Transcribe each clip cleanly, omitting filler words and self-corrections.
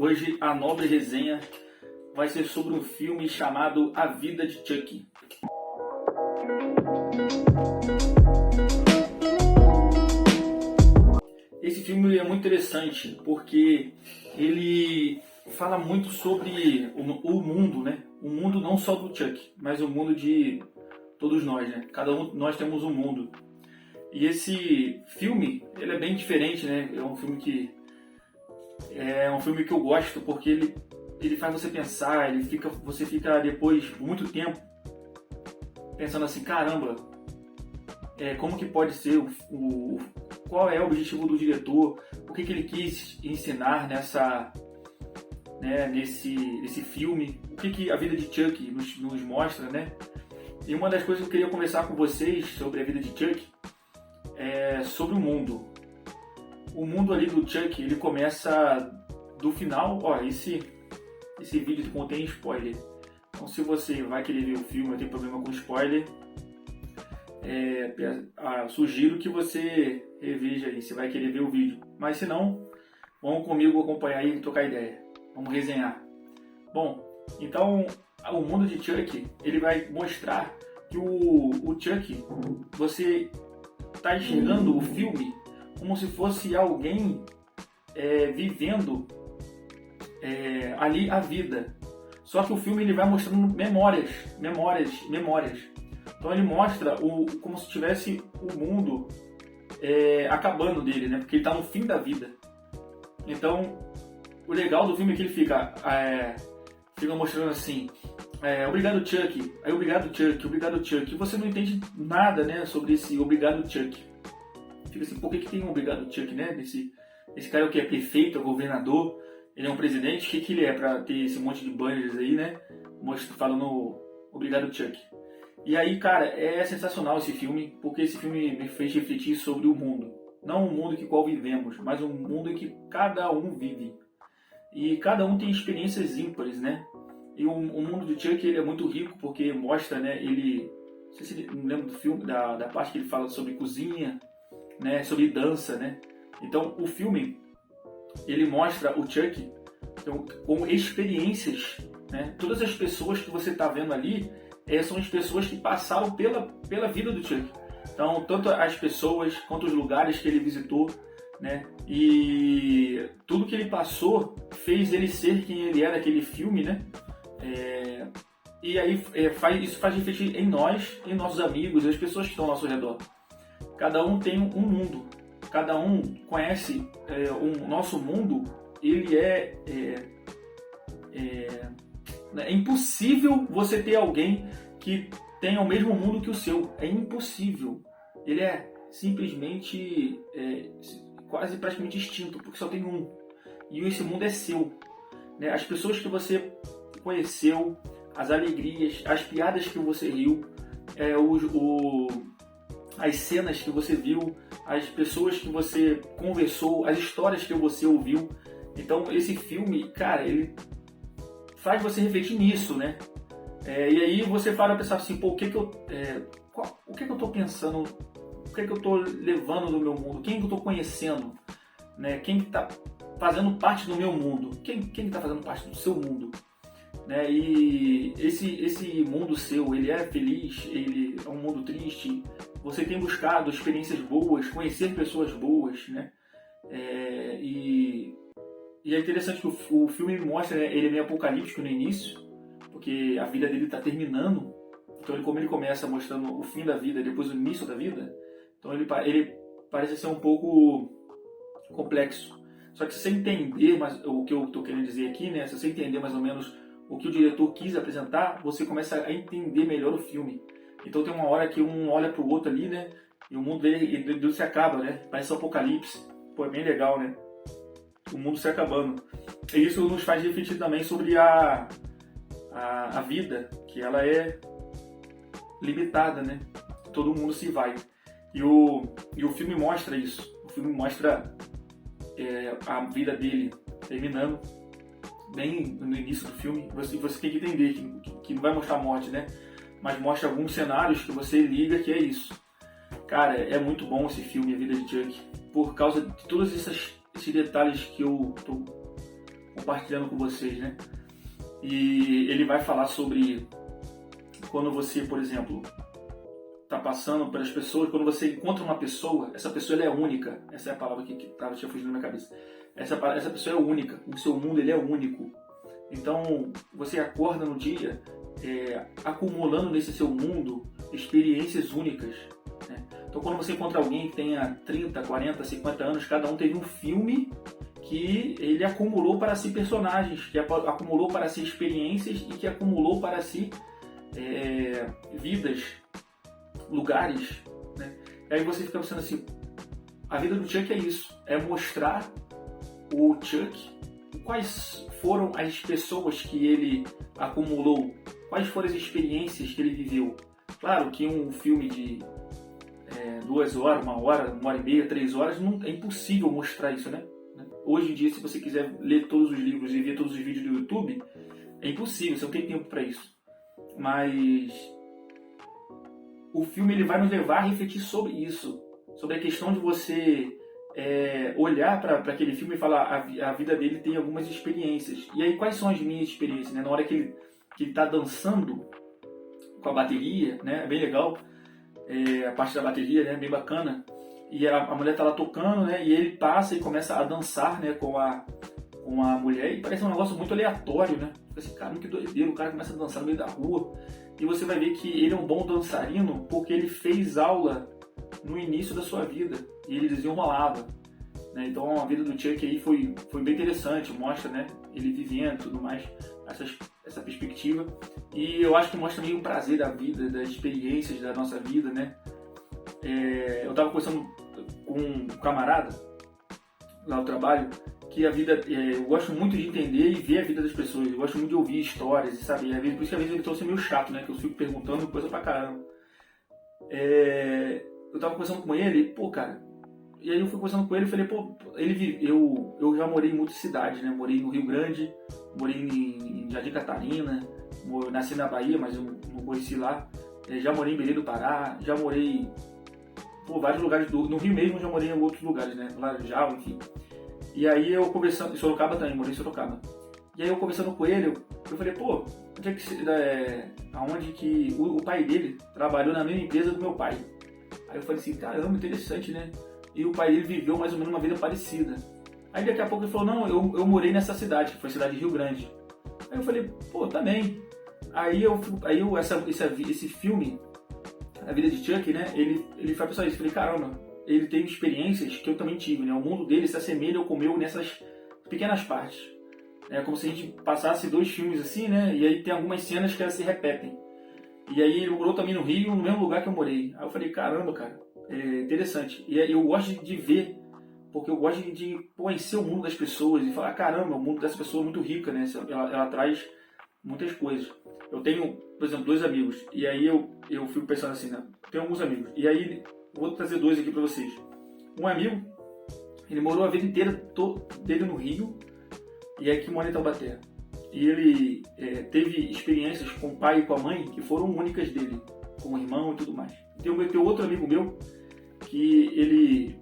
Hoje a nobre resenha vai ser sobre um filme chamado A Vida de Chuck. Esse filme é muito interessante porque ele fala muito sobre o mundo, né? O mundo não só do Chuck, mas o mundo de todos nós, né? Cada um nós temos um mundo. E esse filme, ele é bem diferente, né? É um filme que eu gosto porque ele faz você pensar, você fica depois de muito tempo pensando assim, caramba, como que pode ser qual é o objetivo do diretor, o que ele quis ensinar nesse filme, o que a vida de Chuck nos mostra, né? E uma das coisas que eu queria conversar com vocês sobre a vida de Chuck é sobre o mundo. O mundo ali do Chuck, ele começa do final. Esse vídeo contém spoiler. Então, se você vai querer ver o filme, não tem problema com spoiler, sugiro que você reveja aí, se vai querer ver o vídeo. Mas se não, vamos comigo acompanhar aí e trocar ideia. Vamos resenhar. Bom, então o mundo de Chuck, ele vai mostrar que o Chuck, você está enxergando o filme como se fosse alguém vivendo ali a vida. Só que o filme ele vai mostrando memórias. Então ele mostra como se tivesse o mundo acabando dele, né? Porque ele está no fim da vida. Então o legal do filme é que ele fica mostrando assim, obrigado Chuck, aí obrigado Chuck, e você não entende nada, né, sobre esse obrigado Chuck. Fica assim, por que tem um obrigado Chuck, né? Esse cara que é prefeito, é governador, ele é um presidente, o que ele é pra ter esse monte de banners aí, né? Falando obrigado Chuck. E aí, cara, é sensacional esse filme, porque esse filme me fez refletir sobre o mundo. Não o mundo em qual vivemos, mas um mundo em que cada um vive. E cada um tem experiências ímpares, né? E o mundo do Chuck, ele é muito rico porque mostra, né? Não sei se não lembro do filme, da parte que ele fala sobre cozinha, né? Sobre dança, né? Então o filme, ele mostra o Chuck com experiências, né? Todas as pessoas que você está vendo ali são as pessoas que passaram pela vida do Chuck. Então, tanto as pessoas quanto os lugares que ele visitou, né? E tudo que ele passou fez ele ser quem ele é naquele filme, né? E aí isso faz refletir em nós, em nossos amigos, as pessoas que estão ao nosso redor. Cada um tem um mundo, cada um conhece o nosso mundo. Ele é impossível você ter alguém que tenha o mesmo mundo que o seu. É impossível. Ele é simplesmente quase praticamente extinto, porque só tem um. E esse mundo é seu, né? As pessoas que você conheceu, as alegrias, as piadas que você riu, as cenas que você viu, as pessoas que você conversou, as histórias que você ouviu. Então esse filme, cara, ele faz você refletir nisso, né? E aí você para pensar assim, pô, o que eu tô pensando, o que eu tô levando no meu mundo, quem que eu tô conhecendo, né? Quem que tá fazendo parte do meu mundo, quem que tá fazendo parte do seu mundo, né? E esse mundo seu, ele é feliz, ele é um mundo triste, você tem buscado experiências boas, conhecer pessoas boas, né? E é interessante que o filme mostra, né, ele é meio apocalíptico no início, porque a vida dele está terminando. Então como ele começa mostrando o fim da vida, depois o início da vida, então ele parece ser um pouco complexo. Só que se você entender o que eu estou querendo dizer aqui, né, se você entender mais ou menos o que o diretor quis apresentar, você começa a entender melhor o filme. Então tem uma hora que um olha para o outro ali, né, e o mundo dele se acaba, né, parece um apocalipse. Pô, é bem legal, né? O mundo se acabando. E isso nos faz refletir também sobre a vida, que ela é limitada, né? Todo mundo se vai. E o filme mostra isso. O filme mostra a vida dele terminando bem no início do filme. Você tem que entender que não vai mostrar a morte, né? Mas mostra alguns cenários que você liga que é isso. Cara, é muito bom esse filme, A Vida de Chuck, por causa de todos esses detalhes que eu tô compartilhando com vocês, né? E ele vai falar sobre quando você, por exemplo, está passando pelas pessoas, quando você encontra uma pessoa, essa pessoa ela é única. Essa é a palavra que tinha fugindo na minha cabeça. Essa pessoa é única. O seu mundo ele é único. Então, você acorda no dia acumulando nesse seu mundo experiências únicas, né? Então, quando você encontra alguém que tenha 30, 40, 50 anos, cada um teve um filme que ele acumulou para si personagens, que acumulou para si experiências e que acumulou para si vidas, lugares, né? E aí você fica pensando assim, a vida do Chuck é isso, é mostrar o Chuck, quais foram as pessoas que ele acumulou, quais foram as experiências que ele viveu. Claro que um filme de 2 horas, 1 hora, 1 hora e meia, 3 horas, é impossível mostrar isso, né? Hoje em dia, se você quiser ler todos os livros e ver todos os vídeos do YouTube, é impossível, você não tem tempo para isso. Mas o filme ele vai nos levar a refletir sobre isso, sobre a questão de você olhar para aquele filme e falar a vida dele tem algumas experiências. E aí, quais são as minhas experiências, né? Na hora que ele está dançando com a bateria, né? É bem legal, a parte da bateria, né? Bem bacana. E a mulher está lá tocando, né? E ele passa e começa a dançar, né? Com a mulher, e parece um negócio muito aleatório, né? Fica assim, cara, que doideira, o cara começa a dançar no meio da rua. E você vai ver que ele é um bom dançarino porque ele fez aula no início da sua vida e ele desenrolava, né? Então a vida do Chuck aí foi bem interessante, mostra, né, ele vivendo e tudo mais, essa perspectiva, e eu acho que mostra também o prazer da vida, das experiências da nossa vida, né? Eu estava conversando com um camarada lá no trabalho que a vida, eu gosto muito de entender e ver a vida das pessoas, eu gosto muito de ouvir histórias, sabe? E por isso que às vezes ele trouxe meio chato, né? Que eu fico perguntando coisa pra caramba. Eu tava conversando com ele, pô, cara, e aí eu fui conversando com ele e falei, pô, eu já morei em muitas cidades, né? Morei no Rio Grande, morei em Jardim Catarina, nasci na Bahia, mas eu não conheci lá. Já morei em Belém do Pará, já morei por vários lugares, no Rio mesmo já morei em outros lugares, né? Laranjal, enfim. E aí eu conversando, em Sorocaba também, morei em Sorocaba. E aí eu conversando com ele, eu falei, pô, aonde que o pai dele trabalhou na mesma empresa do meu pai. Aí eu falei assim, caramba, interessante, né? E o pai dele viveu mais ou menos uma vida parecida. Aí daqui a pouco ele falou, não, eu morei nessa cidade, que foi a cidade de Rio Grande. Aí eu falei, pô, também. Esse filme, A Vida de Chuck, né? Ele foi pensar isso. Eu falei, caramba, ele teve experiências que eu também tive, né? O mundo dele se assemelha ao meu nessas pequenas partes. É como se a gente passasse 2 filmes assim, né? E aí tem algumas cenas que elas se repetem. E aí ele morou também no Rio, no mesmo lugar que eu morei. Aí eu falei, caramba, cara, é interessante. E aí eu gosto de ver, porque eu gosto de conhecer o mundo das pessoas e falar, caramba, o mundo dessa pessoa é muito rica, né? Ela traz muitas coisas. Eu tenho, por exemplo, 2 amigos. E aí eu fico pensando assim, né? Tenho alguns amigos. E aí vou trazer 2 aqui pra vocês. Um amigo, ele morou a vida inteira dele no Rio e aqui mora em Taubaté. E ele teve experiências com o pai e com a mãe que foram únicas dele, com o irmão e tudo mais. Tem outro amigo meu que ele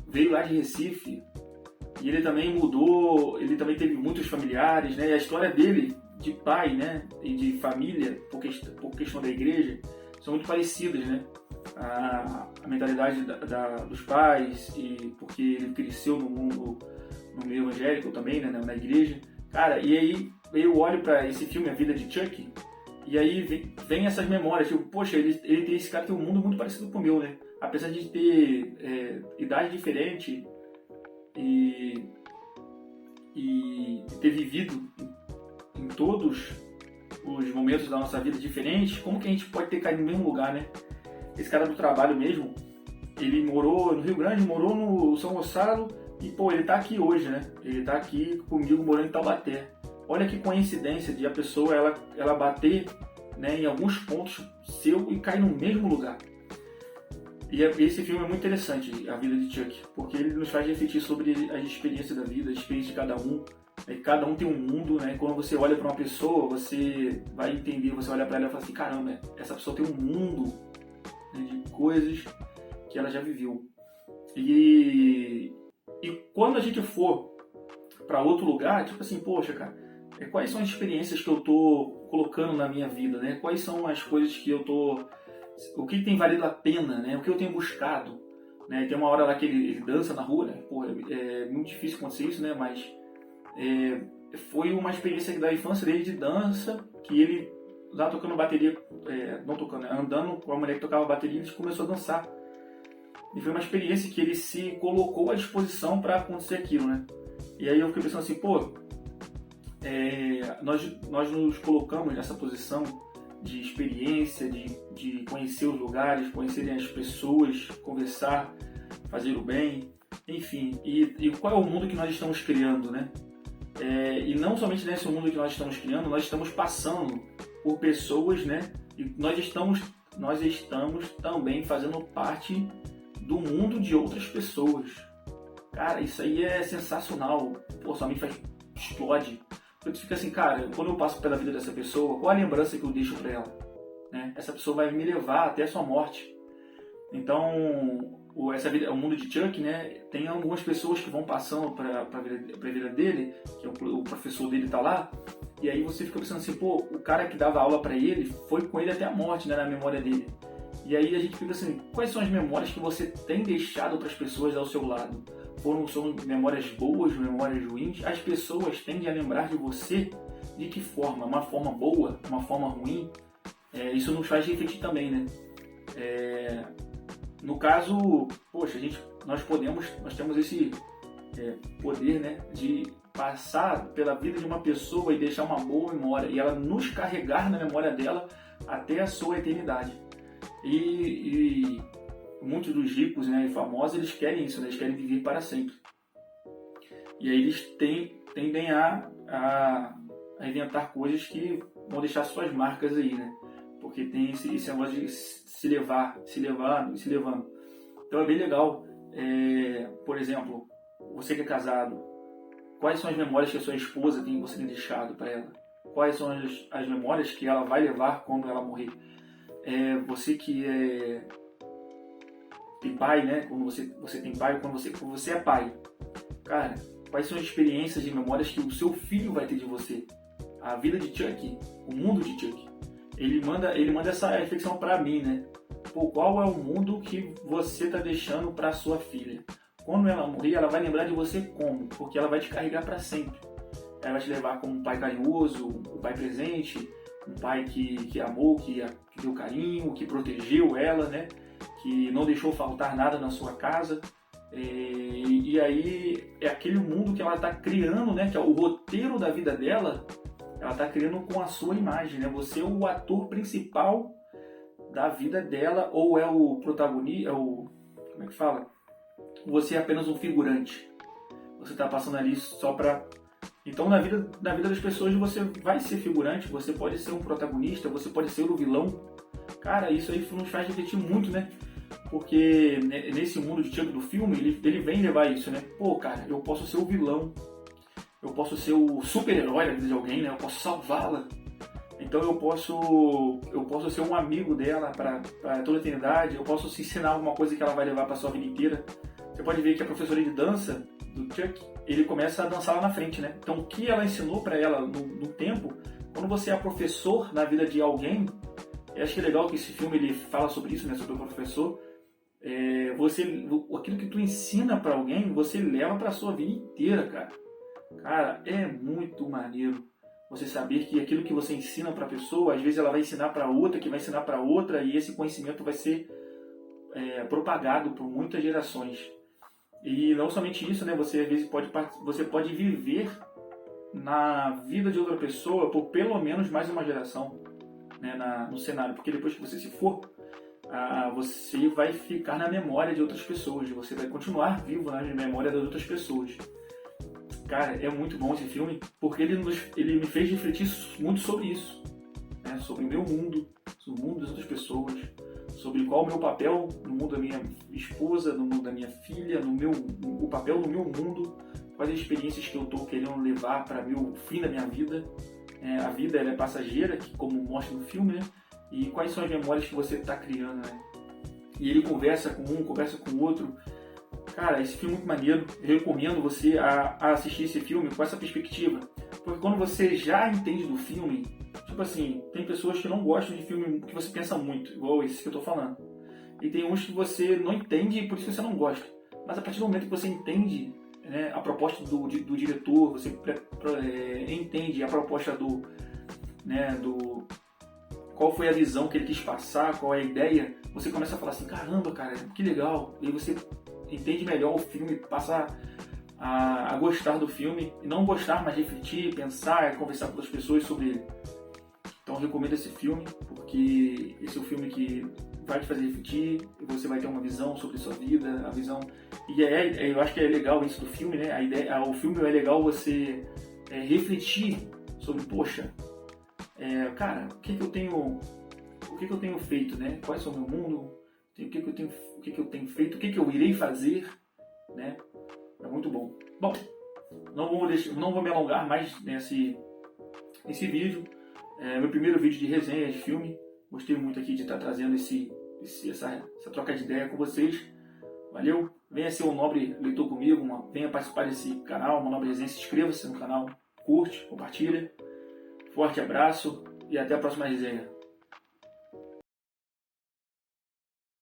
veio lá de Recife e ele também mudou, ele também teve muitos familiares, né? E a história dele, de pai, né, e de família, por questão da igreja, são muito parecidas, né? A mentalidade dos pais, e porque ele cresceu no meio evangélico também, né, na igreja. Cara, e aí eu olho pra esse filme, A Vida de Chuck, e aí vem essas memórias, tipo, poxa, esse cara tem um mundo muito parecido com o meu, né? Apesar de ter idade diferente e ter vivido em todos os momentos da nossa vida diferentes, como que a gente pode ter caído no mesmo lugar, né? Esse cara do trabalho mesmo, ele morou no Rio Grande, morou no São Gonçalo e, pô, ele tá aqui hoje, né? Ele tá aqui comigo morando em Taubaté. Olha que coincidência de a pessoa ela bater, né, em alguns pontos seu e cair no mesmo lugar. E esse filme é muito interessante, A Vida de Chuck, porque ele nos faz refletir sobre as experiências da vida, as experiências de cada um. Cada um tem um mundo, né? Quando você olha para uma pessoa, você vai entender, você olha para ela e fala assim, caramba, essa pessoa tem um mundo, né, de coisas que ela já viveu. E quando a gente for para outro lugar, tipo assim, poxa, cara, quais são as experiências que eu tô colocando na minha vida, né? Quais são as coisas que eu tô... O que tem valido a pena, né? O que eu tenho buscado, né? Tem uma hora lá que ele dança na rua, né? Pô, é muito difícil acontecer isso, né? Mas foi uma experiência da infância dele de dança, que ele lá tocando bateria, não tocando, andando com a mulher que tocava bateria, ele começou a dançar. E foi uma experiência que ele se colocou à disposição para acontecer aquilo, né? E aí eu fiquei pensando assim, pô, nós nos colocamos nessa posição de experiência, de conhecer os lugares, conhecer as pessoas, conversar, fazer o bem, enfim. E qual é o mundo que nós estamos criando, né? E não somente nesse mundo que nós estamos criando, nós estamos passando por pessoas, né? E nós estamos também fazendo parte do mundo de outras pessoas. Cara, isso aí é sensacional. Pô, sua mente explode. Porque tu fica assim, cara, quando eu passo pela vida dessa pessoa, qual a lembrança que eu deixo pra ela? Né? Essa pessoa vai me levar até a sua morte. Então, o mundo de Chuck, né? Tem algumas pessoas que vão passando pra vida dele, que o professor dele tá lá, e aí você fica pensando assim, pô, o cara que dava aula pra ele foi com ele até a morte, né, na memória dele. E aí a gente fica assim, quais são as memórias que você tem deixado para as pessoas ao seu lado? São memórias boas, memórias ruins? As pessoas tendem a lembrar de você de que forma? Uma forma boa? Uma forma ruim? Isso nos faz refletir também, né? No caso, poxa, nós temos esse poder, né, de passar pela vida de uma pessoa e deixar uma boa memória, e ela nos carregar na memória dela até a sua eternidade. E muitos dos ricos, né, e famosos, eles querem isso, né? Eles querem viver para sempre. E aí eles tendem a inventar coisas que vão deixar suas marcas aí, né? Porque tem esse negócio de se levando. Então é bem legal. Por exemplo, você que é casado, quais são as memórias que a sua esposa você tem deixado para ela? Quais são as memórias que ela vai levar quando ela morrer? Você que tem pai, né? Quando você tem pai, quando você é pai, cara, quais são as experiências e memórias que o seu filho vai ter de você? A vida de Chuck, o mundo de Chuck, ele manda essa reflexão para mim, né? Pô, qual é o mundo que você tá deixando para sua filha? Quando ela morrer, ela vai lembrar de você como? Porque ela vai te carregar para sempre. Ela vai te levar como um pai carinhoso, um pai presente, um pai que amou, que deu carinho, que protegeu ela, né? Que não deixou faltar nada na sua casa. E aí é aquele mundo que ela está criando, né? Que é o roteiro da vida dela, ela está criando com a sua imagem, né? Você é o ator principal da vida dela, ou é o protagonista, como é que fala? Você é apenas um figurante. Você está passando ali só para... Então, na vida das pessoas, você vai ser figurante, você pode ser um protagonista, você pode ser o vilão. Cara, isso aí nos faz refletir muito, né? Porque nesse mundo de Chuck do filme, ele vem levar isso, né? Pô, cara, eu posso ser o vilão, eu posso ser o super-herói da vida de alguém, né? Eu posso salvá-la. Então eu posso ser um amigo dela para toda a eternidade, eu posso ensinar alguma coisa que ela vai levar para sua vida inteira. Você pode ver que a professora de dança do Chuck, ele começa a dançar lá na frente, né? Então o que ela ensinou para ela no tempo, quando você é professor na vida de alguém, eu acho que é legal que esse filme ele fala sobre isso, né? Sobre o professor. Aquilo que tu ensina para alguém, você leva para sua vida inteira, cara. Cara, é muito maneiro você saber que aquilo que você ensina para a pessoa, às vezes ela vai ensinar para outra, que vai ensinar para outra, e esse conhecimento vai ser propagado por muitas gerações. E não somente isso, né? Você às vezes pode viver na vida de outra pessoa por pelo menos mais uma geração, né? No cenário, porque depois que você se for, você vai ficar na memória de outras pessoas, você vai continuar vivo na memória das outras pessoas. Cara, é muito bom esse filme, porque ele me fez refletir muito sobre isso, né? Sobre o meu mundo, sobre o mundo das outras pessoas, sobre qual o meu papel no mundo da minha esposa, no mundo da minha filha, o papel no meu mundo, quais as experiências que eu estou querendo levar para o fim da minha vida. A vida ela é passageira, como mostra no filme, né? E quais são as memórias que você está criando, né? E ele conversa com um, conversa com o outro. Cara, esse filme é muito maneiro. Eu recomendo você a assistir esse filme com essa perspectiva. Porque quando você já entende do filme, tipo assim, tem pessoas que não gostam de filme que você pensa muito, igual esse que eu tô falando. E tem uns que você não entende e por isso você não gosta. Mas a partir do momento que você entende, né, a proposta do diretor, você entende a proposta do qual foi a visão que ele quis passar, qual é a ideia, você começa a falar assim, caramba, cara, que legal. E aí você entende melhor o filme, passa a gostar do filme, e não gostar, mas refletir, pensar, conversar com outras pessoas sobre ele. Então eu recomendo esse filme, porque esse é um filme que vai te fazer refletir, e você vai ter uma visão sobre a sua vida, a visão... E eu acho que é legal isso do filme, né? O filme é legal você refletir sobre, poxa, cara, o que eu tenho feito, né? Qual é o meu mundo? O que eu tenho feito? O que eu irei fazer, né? É muito bom. Bom, não vou me alongar mais nesse vídeo. Meu primeiro vídeo de resenha de filme. Gostei muito aqui de estar trazendo essa troca de ideia com vocês. Valeu? Venha ser um nobre leitor comigo, venha participar desse canal, uma nobre resenha. Se inscreva-se no canal, curte, compartilha. Forte abraço e até a próxima resenha.